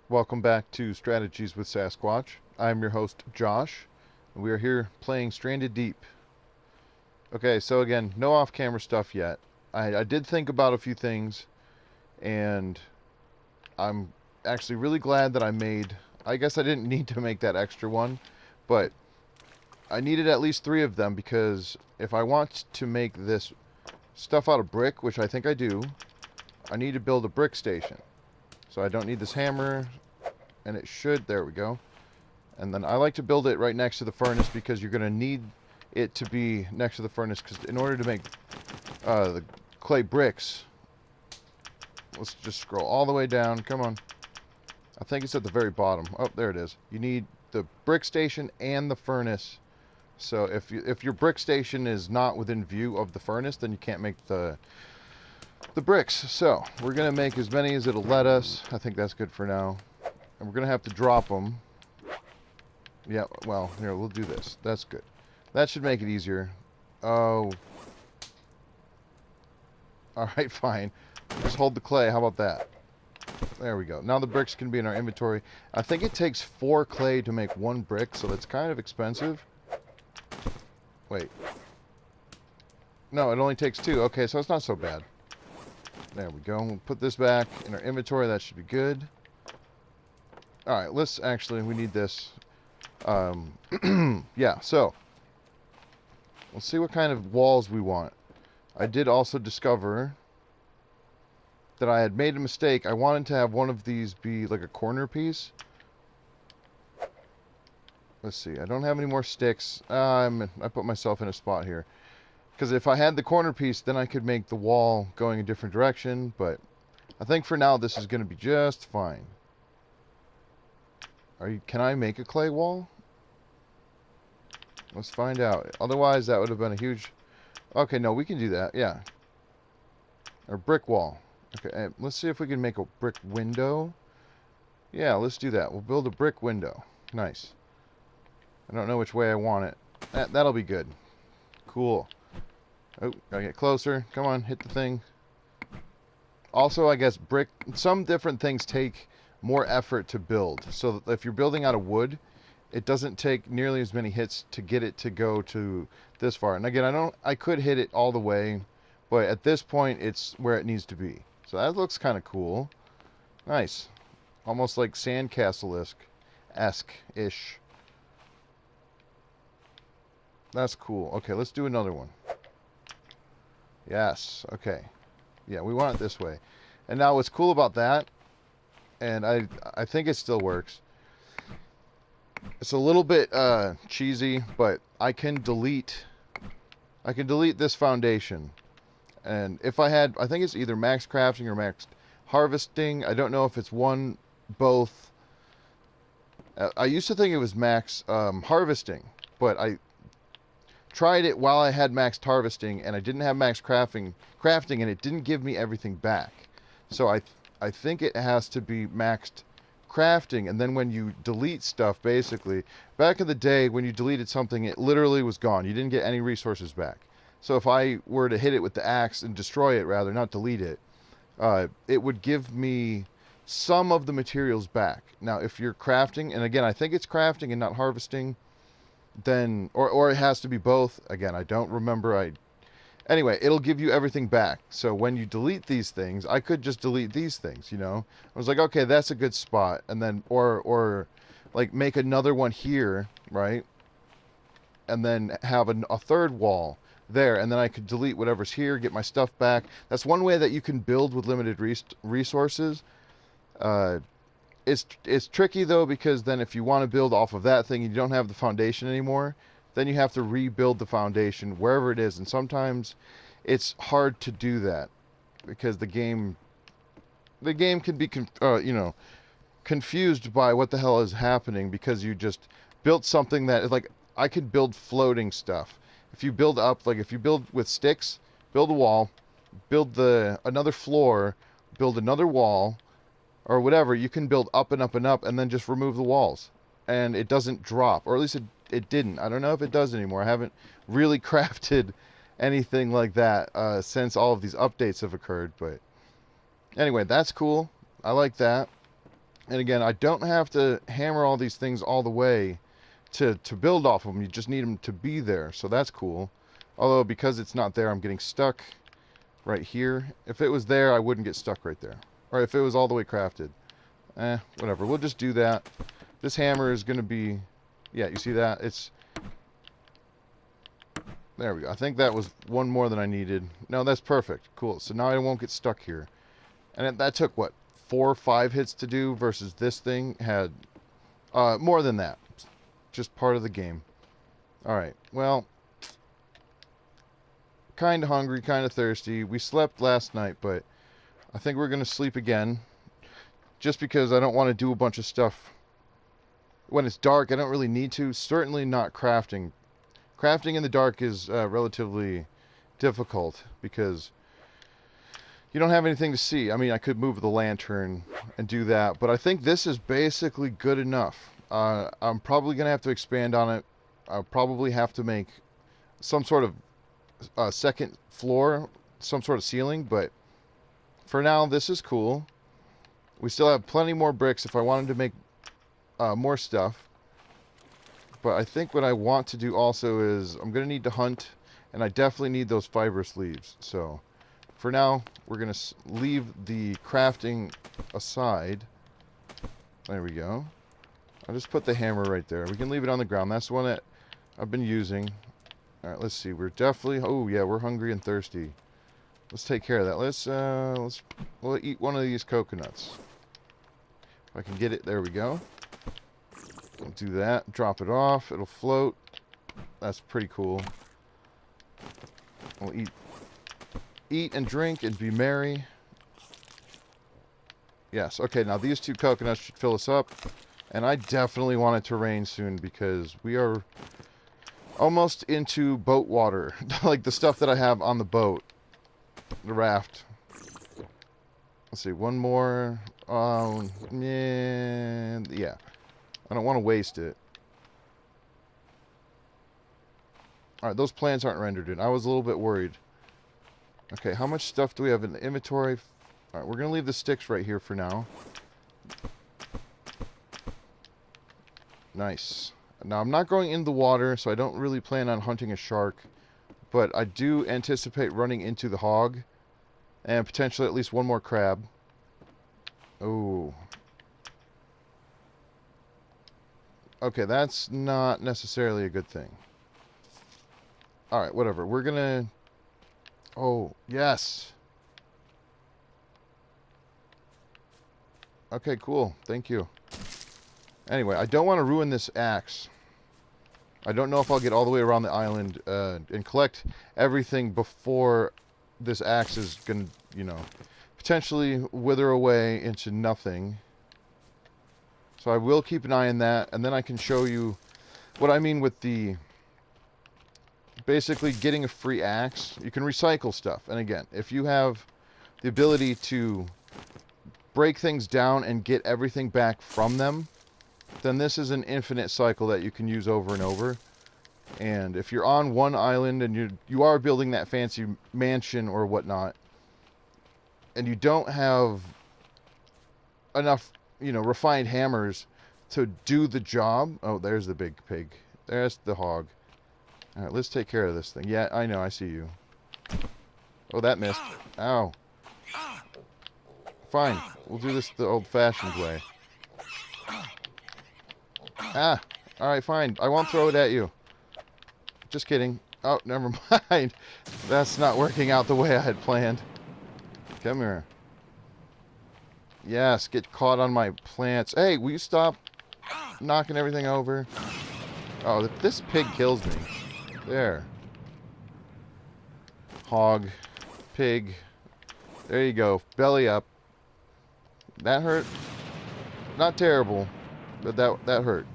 Welcome back to Strategies with Sasquatch. I'm your host, Josh, and we are here playing Stranded Deep. Okay, so again, no off camera stuff yet. I did think about a few things, and I'm actually really glad that I made. I guess I didn't need to make that extra one, but I needed at least 3 of them because if I want to make this stuff out of brick, which I think I do, I need to build a brick station. So I don't need this hammer, and it should. There we go. And then I like to build it right next to the furnace because you're going to need it to be next to the furnace because in order to make the clay bricks, let's just scroll all the way down. Come on. I think it's at the very bottom. Oh, there it is. You need the brick station and the furnace. So if your brick station is not within view of the furnace, then you can't make the bricks. So we're going to make as many as it'll let us. I think that's good for now. And we're going to have to drop them. Yeah, well, here, we'll do this. That's good. That should make it easier. Oh. Alright, fine. Just hold the clay. How about that? There we go. Now the bricks can be in our inventory. I think it takes 4 clay to make 1 brick, so that's kind of expensive. Wait. No, it only takes 2. Okay, so it's not so bad. There we go. We'll put this back in our inventory. That should be good. Alright, let's actually, we need this. Yeah, so let's see what kind of walls we want. I did also discover that I had made a mistake. I wanted to have one of these be like a corner piece. Let's see. I don't have any more sticks. I put myself in a spot here. Because if I had the corner piece, then I could make the wall going a different direction. But I think for now, this is going to be just fine. Can I make a clay wall? Let's find out. Otherwise, that would have been a huge... Okay, no, we can do that. Yeah. Or brick wall. Okay, let's see if we can make a brick window. Yeah, let's do that. We'll build a brick window. Nice. I don't know which way I want it. That'll be good. Cool. Oh, gotta get closer. Come on, hit the thing. Also, I guess some different things take more effort to build. So if you're building out of wood, it doesn't take nearly as many hits to get it to go to this far. And again, I could hit it all the way, but at this point, it's where it needs to be. So that looks kind of cool. Nice. Almost like sandcastle-esque-ish. That's cool. Okay, let's do another one. Yes. Okay. Yeah, we want it this way. And now what's cool about that, and I think it still works, it's a little bit cheesy, but I can delete this foundation. And if I think it's either max crafting or max harvesting. I don't know if it's one, both. I used to think it was max harvesting, but I tried it while I had max harvesting, and I didn't have max crafting, and it didn't give me everything back. So I think it has to be maxed crafting, and then when you delete stuff, basically, back in the day when you deleted something, it literally was gone. You didn't get any resources back. So if I were to hit it with the axe and destroy it, rather, not delete it, it would give me some of the materials back. Now, if you're crafting, and again, I think it's crafting and not harvesting, then, or it has to be both. Again, I don't remember. Anyway, it'll give you everything back. So when you delete these things, I could just delete these things, you know? I was like, okay, that's a good spot. And then, or like make another one here, right? And then have a third wall there. And then I could delete whatever's here, get my stuff back. That's one way that you can build with limited resources. It's tricky, though, because then if you want to build off of that thing and you don't have the foundation anymore, then you have to rebuild the foundation wherever it is. And sometimes it's hard to do that because the game can be, confused by what the hell is happening because you just built something that, like, I could build floating stuff. If you build up, like if you build with sticks, build a wall, build another floor, build another wall, or whatever, you can build up and up and up and then just remove the walls. And it doesn't drop, or at least it didn't. I don't know if it does anymore. I haven't really crafted anything like that since all of these updates have occurred. But anyway, that's cool. I like that. And again, I don't have to hammer all these things all the way to build off of them. You just need them to be there, so that's cool. Although, because it's not there, I'm getting stuck right here. If it was there, I wouldn't get stuck right there. Or if it was all the way crafted. Whatever. We'll just do that. This hammer is going to be... Yeah, you see that? It's... There we go. I think that was one more than I needed. No, that's perfect. Cool. So now I won't get stuck here. And that took, what, 4 or 5 hits to do versus this thing had more than that. Just part of the game. Alright, well, kind of hungry, kind of thirsty. We slept last night, but I think we're going to sleep again. Just because I don't want to do a bunch of stuff. When it's dark, I don't really need to. Certainly not crafting. Crafting in the dark is relatively difficult because you don't have anything to see. I mean, I could move the lantern and do that, but I think this is basically good enough. I'm probably going to have to expand on it. I'll probably have to make some sort of second floor, some sort of ceiling, but for now, this is cool. We still have plenty more bricks if I wanted to make more stuff. But I think what I want to do also is I'm going to need to hunt, and I definitely need those fibrous leaves. So for now, we're going to leave the crafting aside. There we go. I'll just put the hammer right there. We can leave it on the ground. That's the one that I've been using. All right, let's see. We're definitely... Oh, yeah, we're hungry and thirsty. Let's take care of that. We'll eat one of these coconuts. If I can get it. There we go. We'll do that. Drop it off. It'll float. That's pretty cool. We'll eat and drink and be merry. Yes. Okay, now these 2 coconuts should fill us up. And I definitely want it to rain soon because we are almost into boat water. Like the stuff that I have on the boat. The raft. Let's see, one more. Yeah. I don't want to waste it. Alright, those plants aren't rendered in. I was a little bit worried. Okay, how much stuff do we have in the inventory? Alright, we're going to leave the sticks right here for now. Nice. Now, I'm not going in the water, so I don't really plan on hunting a shark. But I do anticipate running into the hog. And potentially at least one more crab. Oh. Okay, that's not necessarily a good thing. Alright, whatever. We're gonna... Oh, yes! Okay, cool. Thank you. Anyway, I don't want to ruin this axe. I don't know if I'll get all the way around the island and collect everything before this axe is gonna, you know, potentially wither away into nothing. So I will keep an eye on that, and then I can show you what I mean with the... Basically, getting a free axe. You can recycle stuff. And again, if you have the ability to break things down and get everything back from them, then this is an infinite cycle that you can use over and over. And if you're on one island and you are building that fancy mansion or whatnot, and you don't have enough, you know, refined hammers to do the job... Oh, there's the big pig. There's the hog. Alright, let's take care of this thing. Yeah, I know, I see you. Oh, that missed. Ow. Fine. We'll do this the old-fashioned way. Ah! Alright, fine. I won't throw it at you. Just kidding. Oh, never mind. That's not working out the way I had planned. Come here. Yes, get caught on my plants. Hey, will you stop knocking everything over? Oh, this pig kills me. There. Hog. Pig. There you go. Belly up. That hurt? Not terrible, but that hurt.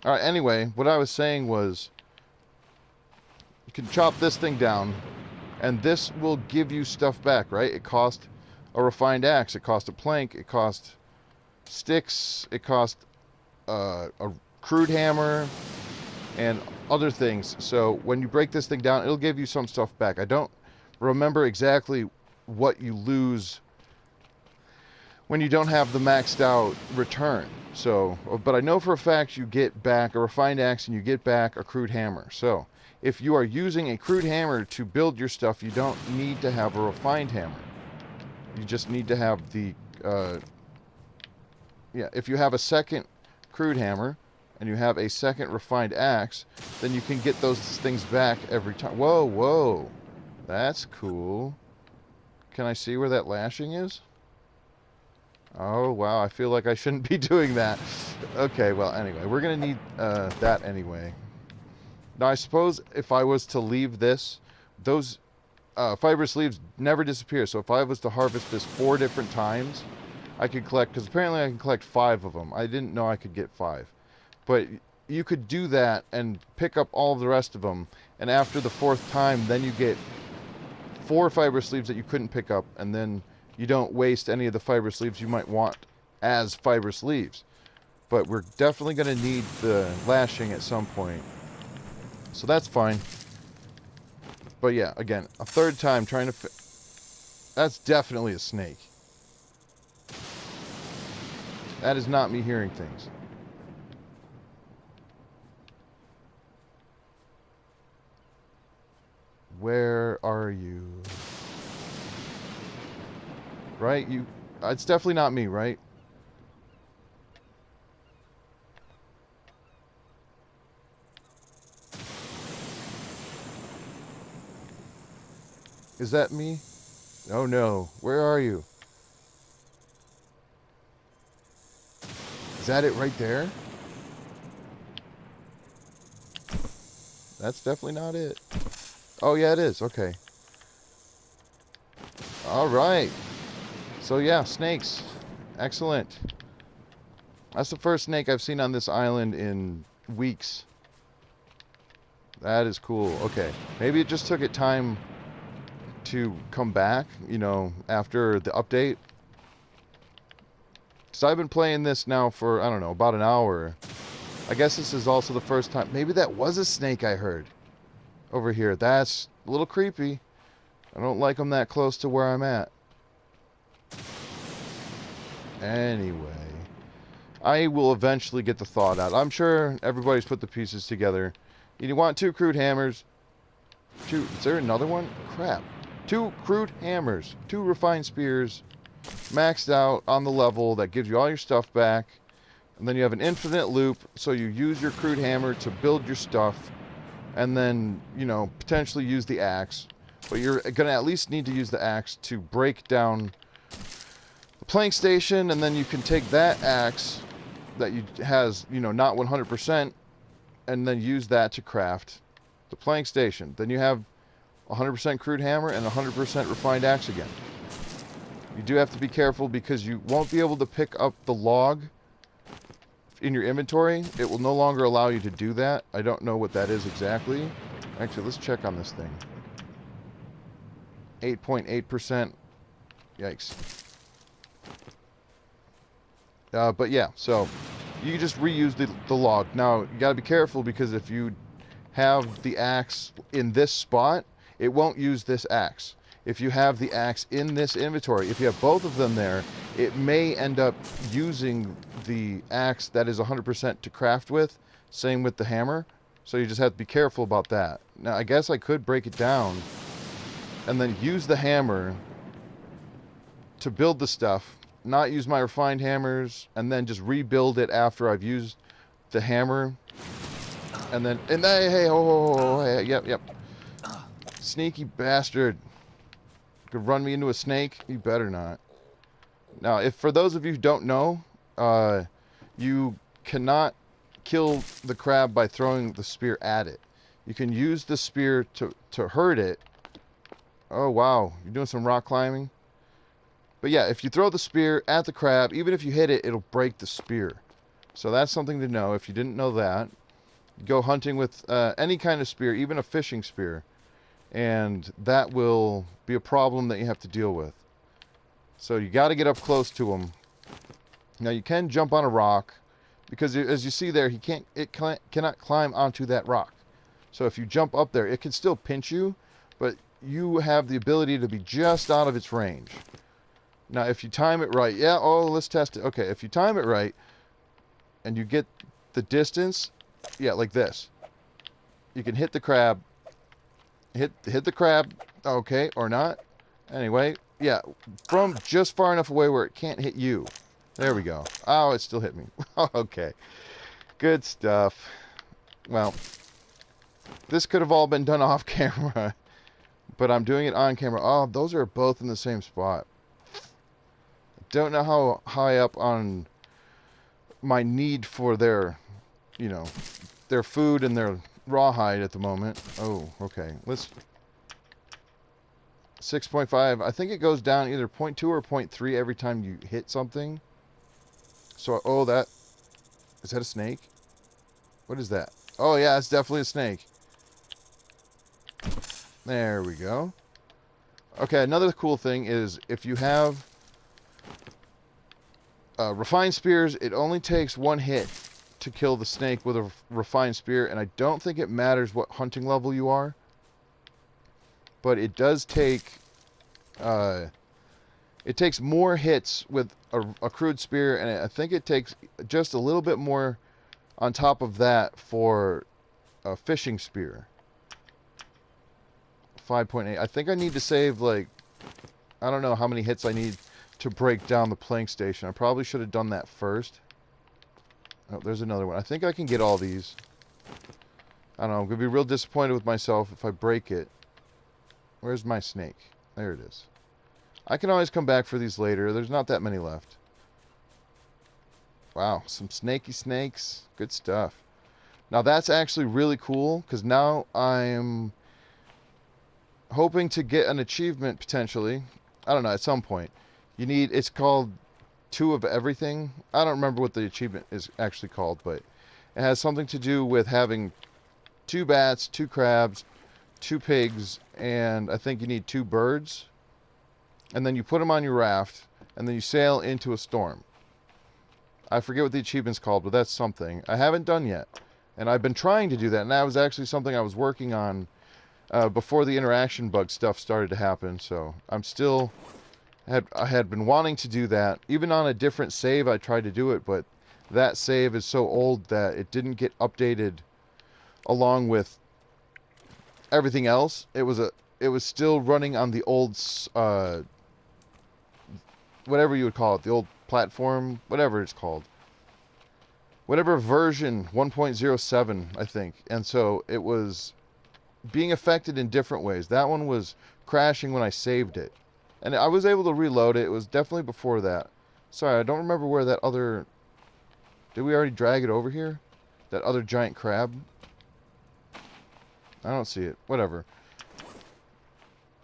Alright, anyway, what I was saying was you can chop this thing down and this will give you stuff back, right? It cost a refined axe, it cost a plank, it cost sticks, it cost a crude hammer and other things. So when you break this thing down, it'll give you some stuff back. I don't remember exactly what you lose when you don't have the maxed out return. So, but I know for a fact you get back a refined axe and you get back a crude hammer. So, if you are using a crude hammer to build your stuff, you don't need to have a refined hammer. You just need to have the, yeah, if you have a second crude hammer and you have a second refined axe, then you can get those things back every time. Whoa, whoa. That's cool. Can I see where that lashing is? Oh, wow, I feel like I shouldn't be doing that. Okay, well, anyway, we're going to need that anyway. Now, I suppose if I was to leave this, those fibrous leaves never disappear. So if I was to harvest this 4 different times, I could collect, because apparently I can collect 5 of them. I didn't know I could get 5. But you could do that and pick up all of the rest of them. And after the 4th time, then you get 4 fibrous leaves that you couldn't pick up, and then you don't waste any of the fibrous leaves you might want as fibrous leaves. But we're definitely going to need the lashing at some point. So that's fine. But yeah, again, a 3rd time trying to that's definitely a snake. That is not me hearing things. Where are you? Right? It's definitely not me, right? Is that me? Oh no. Where are you? Is that it right there? That's definitely not it. Oh yeah, it is. Okay. Alright. So yeah, snakes. Excellent. That's the first snake I've seen on this island in weeks. That is cool. Okay. Maybe it just took it time to come back, you know, after the update. Because I've been playing this now for, I don't know, about an hour. I guess this is also the first time. Maybe that was a snake I heard over here. That's a little creepy. I don't like them that close to where I'm at. Anyway, I will eventually get the thought out. I'm sure everybody's put the pieces together. You want 2 crude hammers. Is there another one? Crap. 2 crude hammers. 2 refined spears. Maxed out on the level that gives you all your stuff back. And then you have an infinite loop, so you use your crude hammer to build your stuff. And then, you know, potentially use the axe. But you're going to at least need to use the axe to break down the plank station, and then you can take that axe that has, you know, not 100%, and then use that to craft the plank station. Then you have 100% crude hammer and 100% refined axe again. You do have to be careful because you won't be able to pick up the log in your inventory. It will no longer allow you to do that. I don't know what that is exactly. Actually, let's check on this thing. 8.8%. Yikes. But yeah, so you can just reuse the log. Now, you got to be careful because if you have the axe in this spot, it won't use this axe. If you have the axe in this inventory, if you have both of them there, it may end up using the axe that is 100% to craft with. Same with the hammer. So you just have to be careful about that. Now, I guess I could break it down and then use the hammer to build the stuff. Not use my refined hammers, and then just rebuild it after I've used the hammer. And then, hey, hey, yep. Sneaky bastard. Could run me into a snake? You better not. Now, if for those of you who don't know, you cannot kill the crab by throwing the spear at it. You can use the spear to hurt it. Oh, wow. You're doing some rock climbing? But yeah, if you throw the spear at the crab, even if you hit it, it'll break the spear. So that's something to know if you didn't know that. Go hunting with any kind of spear, even a fishing spear. And that will be a problem that you have to deal with. So you got to get up close to them. Now you can jump on a rock, because as you see there, it cannot climb onto that rock. So if you jump up there, it can still pinch you, but you have the ability to be just out of its range. Now, if you time it right, yeah, oh, let's test it. Okay, if you time it right and you get the distance, yeah, like this. You can hit the crab, hit the crab, okay, or not. Anyway, yeah, from just far enough away where it can't hit you. There we go. Oh, it still hit me. Okay, good stuff. Well, this could have all been done off camera, but I'm doing it on camera. Oh, those are both in the same spot. Don't know how high up on my need for their, you know, their food and their rawhide at the moment. Oh, okay. Let's 6.5. I think it goes down either 0.2 or 0.3 every time you hit something. So, oh, that is that a snake? What is that? Oh yeah, it's definitely a snake. There we go. Okay, another cool thing is if you have refined spears, it only takes one hit to kill the snake with a refined spear, and I don't think it matters what hunting level you are, but it does take it takes more hits with a crude spear, and I think it takes just a little bit more on top of that for a fishing spear. 5.8. I think I need to save, like, I don't know how many hits I need to break down the plank station. I probably should have done that first. Oh, there's another one. I think I can get all these. I don't know. I'm going to be real disappointed with myself if I break it. Where's my snake? There it is. I can always come back for these later. There's not that many left. Wow, some snaky snakes. Good stuff. Now that's actually really cool, because now I'm hoping to get an achievement potentially. I don't know, at some point. You need, it's called 2 of everything. I don't remember what the achievement is actually called, but it has something to do with having 2 bats, 2 crabs, 2 pigs, and I think you need 2 birds. And then you put them on your raft, and then you sail into a storm. I forget what the achievement's called, but that's something. I haven't done yet. And I've been trying to do that, and that was actually something I was working on before the interaction bug stuff started to happen. So I'm still, I had been wanting to do that. Even on a different save, I tried to do it, but that save is so old that it didn't get updated along with everything else. It was still running on the old, whatever you would call it, the old platform, whatever it's called. Whatever version, 1.07, I think. And so it was being affected in different ways. That one was crashing when I saved it. And I was able to reload it. It was definitely before that. Sorry, I don't remember where that other... Did we already drag it over here? That other giant crab? I don't see it. Whatever.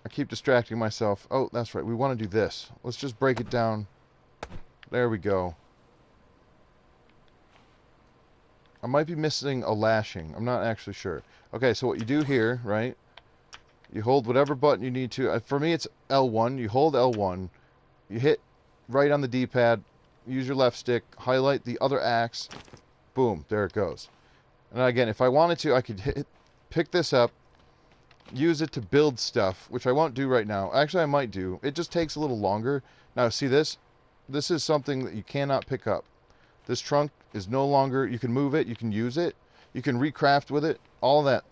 I keep distracting myself. Oh, that's right. We want to do this. Let's just break it down. There we go. I might be missing a lashing. I'm not actually sure. Okay, so what you do here, right? You hold whatever button you need to. For me, it's L1. You hold L1. You hit right on the D-pad. Use your left stick. Highlight the other axe. Boom. There it goes. And again, if I wanted to, I could pick this up. Use it to build stuff, which I won't do right now. Actually, I might do. It just takes a little longer. Now, see this? This is something that you cannot pick up. This trunk is no longer, you can move it, you can use it, you can recraft with it, all that,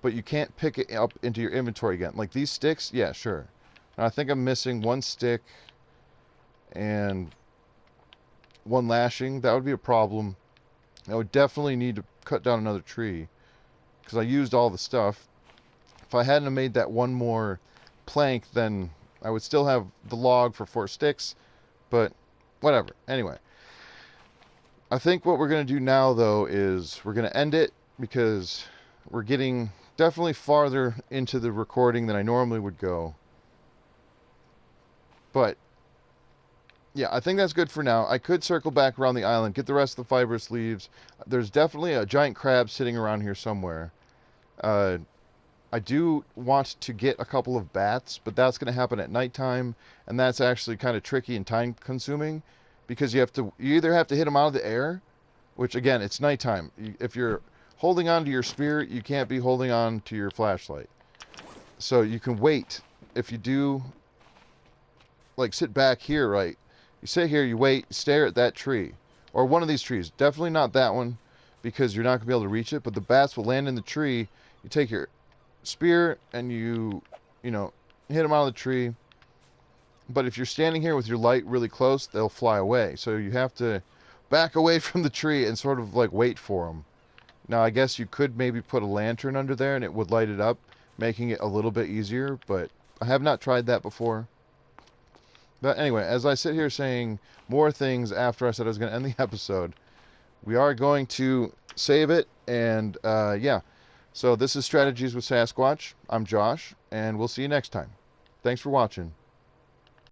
but you can't pick it up into your inventory again. Like these sticks, yeah, sure. Now I think I'm missing 1 stick and 1 lashing. That would be a problem. I would definitely need to cut down another tree because I used all the stuff. If I hadn't have made that 1 more plank, then I would still have the log for 4 sticks, but whatever. Anyway. I think what we're going to do now, though, is we're going to end it because we're getting definitely farther into the recording than I normally would go. But, yeah, I think that's good for now. I could circle back around the island, get the rest of the fibrous leaves. There's definitely a giant crab sitting around here somewhere. I do want to get a couple of bats, but that's going to happen at nighttime, and that's actually kind of tricky and time-consuming. Because you either have to hit them out of the air, which again, it's nighttime. If you're holding on to your spear, you can't be holding on to your flashlight. So you can wait. If you do like sit back here, right? You sit here, you wait, stare at that tree. Or one of these trees. Definitely not that one, because you're not going to be able to reach it. But the bats will land in the tree. You take your spear and you know, hit them out of the tree. But if you're standing here with your light really close, they'll fly away. So you have to back away from the tree and sort of like wait for them. Now, I guess you could maybe put a lantern under there and it would light it up, making it a little bit easier. But I have not tried that before. But anyway, as I sit here saying more things after I said I was going to end the episode, we are going to save it. And yeah, so this is Strategies with Sasquatch. I'm Josh, and we'll see you next time. Thanks for watching.